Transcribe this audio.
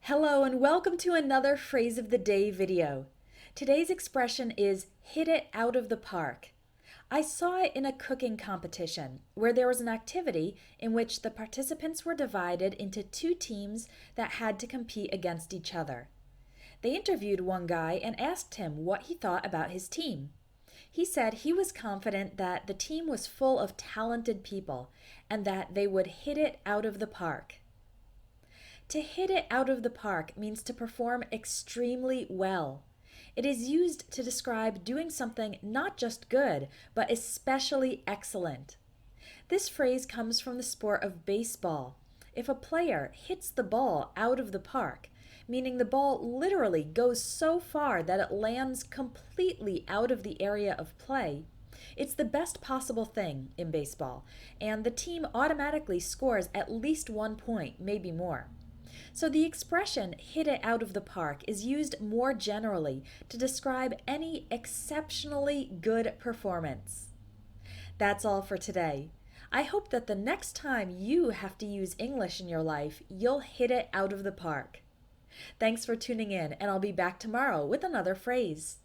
Hello and welcome to another Phrase of the Day video. Today's expression is hit it out of the park. I saw it in a cooking competition where there was an activity in which the participants were divided into two teams that had to compete against each other. They interviewed one guy and asked him what he thought about his team. He said he was confident that the team was full of talented people and that they would hit it out of the park. To hit it out of the park means to perform extremely well. It is used to describe doing something not just good, but especially excellent. This phrase comes from the sport of baseball. If a player hits the ball out of the park, meaning the ball literally goes so far that it lands completely out of the area of play, it's the best possible thing in baseball, and the team automatically scores at least 1 point, maybe more. So the expression hit it out of the park is used more generally to describe any exceptionally good performance. That's all for today. I hope that the next time you have to use English in your life, you'll hit it out of the park. Thanks for tuning in, and I'll be back tomorrow with another phrase.